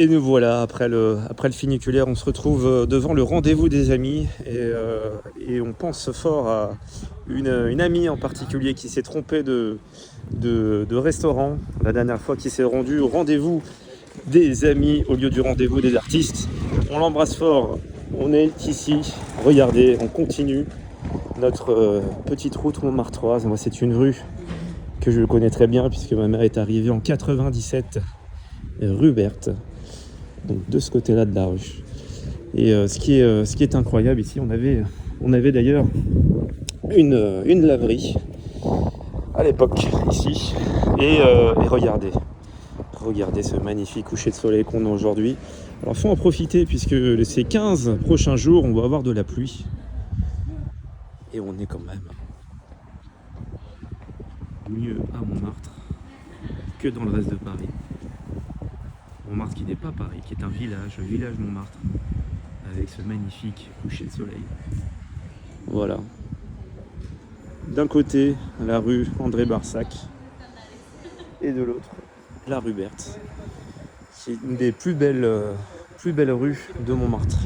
Et nous voilà, après le funiculaire, on se retrouve devant le rendez-vous des amis et on pense fort à une amie en particulier qui s'est trompée de restaurant la dernière fois, qui s'est rendue au rendez-vous des amis au lieu du rendez-vous des artistes. On l'embrasse fort, on est ici, regardez, on continue notre petite route montmartroise. Moi, c'est une rue que je connais très bien puisque ma mère est arrivée en 97, rue Berthe. Donc de ce côté-là de la rue. Et ce qui est incroyable ici, on avait d'ailleurs une laverie à l'époque ici. Et regardez ce magnifique coucher de soleil qu'on a aujourd'hui. Alors il faut en profiter puisque ces 15 prochains jours, on va avoir de la pluie. Et on est quand même mieux à Montmartre que dans le reste de Paris. Montmartre qui n'est pas Paris, qui est un village Montmartre, avec ce magnifique coucher de soleil. Voilà. D'un côté, la rue André Barsac, et de l'autre, la rue Berthe, qui est une des plus belles rues de Montmartre.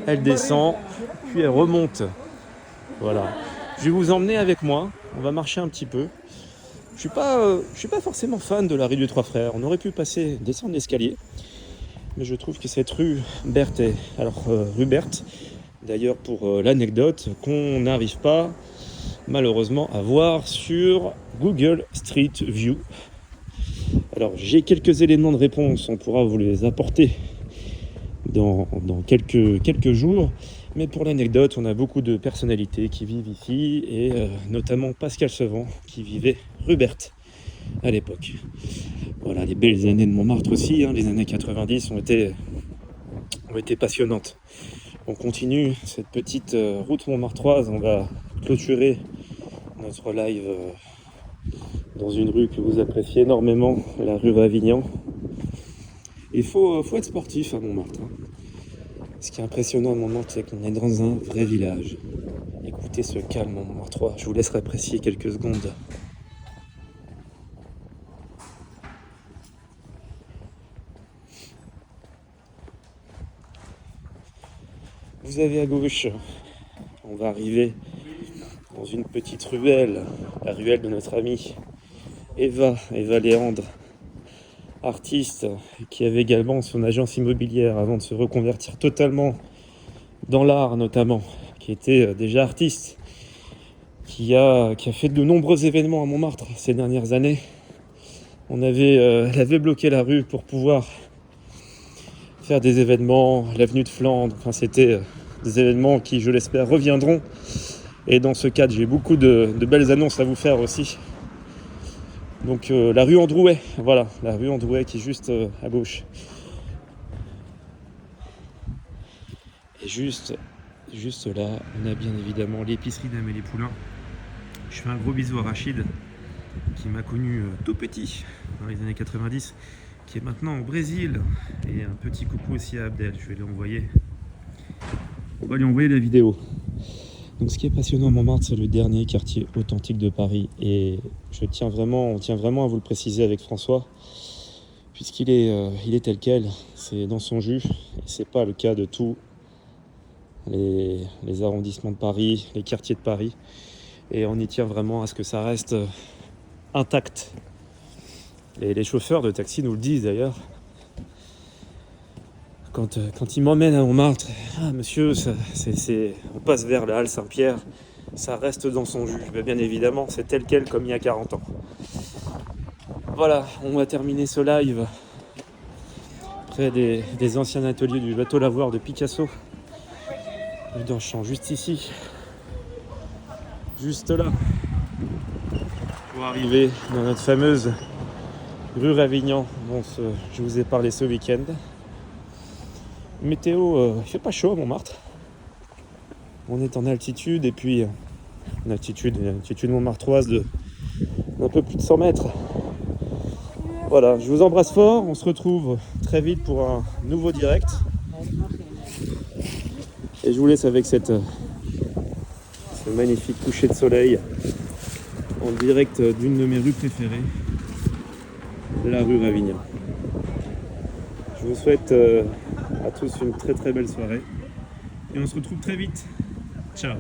Elle descend, puis elle remonte. Voilà. Je vais vous emmener avec moi, on va marcher un petit peu. Je suis pas forcément fan de la rue des Trois Frères. On aurait pu descendre l'escalier, mais je trouve que cette rue Berthe rue Berthe, d'ailleurs pour l'anecdote, qu'on n'arrive pas malheureusement à voir sur Google Street View. Alors j'ai quelques éléments de réponse, on pourra vous les apporter dans quelques jours. Mais pour l'anecdote, on a beaucoup de personnalités qui vivent ici, et notamment Pascal Sevran, qui vivait rue Berthe à l'époque. Voilà, les belles années de Montmartre aussi, les années 90 ont été passionnantes. On continue cette petite route montmartroise, on va clôturer notre live dans une rue que vous appréciez énormément, la rue Ravignan. Il faut être sportif à Montmartre. Ce qui est impressionnant à Montmartre, c'est qu'on est dans un vrai village. Écoutez ce calme en Montmartrois, je vous laisserai apprécier quelques secondes. Vous avez à gauche, on va arriver dans une petite ruelle, la ruelle de notre amie Eva Léandre, artiste qui avait également son agence immobilière avant de se reconvertir totalement dans l'art notamment, qui était déjà artiste, qui a fait de nombreux événements à Montmartre ces dernières années. Elle avait bloqué la rue pour pouvoir faire des événements, l'avenue de Flandre, enfin c'était des événements qui, je l'espère, reviendront. Et dans ce cadre, j'ai beaucoup de belles annonces à vous faire aussi. Donc la rue Androuet, voilà, la rue Androuet qui est juste à gauche. Et juste là, on a bien évidemment l'épicerie d'Amélie Poulain. Je fais un gros bisou à Rachid, qui m'a connu tout petit dans les années 90, qui est maintenant au Brésil. Et un petit coucou aussi à Abdel, je vais lui envoyer. On va lui envoyer la vidéo. Donc ce qui est passionnant à Montmartre, c'est le dernier quartier authentique de Paris. Et on tient vraiment à vous le préciser avec François, puisqu'il est tel quel, c'est dans son jus. Et c'est pas le cas de tous les arrondissements de Paris, les quartiers de Paris. Et on y tient vraiment à ce que ça reste intact. Et les chauffeurs de taxi nous le disent d'ailleurs. Quand ils m'emmènent à Montmartre, monsieur, on passe vers la halle Saint-Pierre, ça reste dans son jus. Mais bien évidemment, c'est tel quel comme il y a 40 ans. Voilà, on va terminer ce live près des anciens ateliers du bateau lavoir de Picasso. Dans le champ, juste ici, juste là, pour arriver dans notre fameuse rue Ravignan dont je vous ai parlé ce week-end. Météo, il fait pas chaud à Montmartre. On est en altitude, et puis une altitude montmartroise d'un peu plus de 100 mètres. Voilà, je vous embrasse fort, on se retrouve très vite pour un nouveau direct. Et je vous laisse avec ce magnifique coucher de soleil en direct d'une de mes rues préférées, la rue Ravignan. Je vous souhaite à tous une très très belle soirée. Et on se retrouve très vite. Ciao.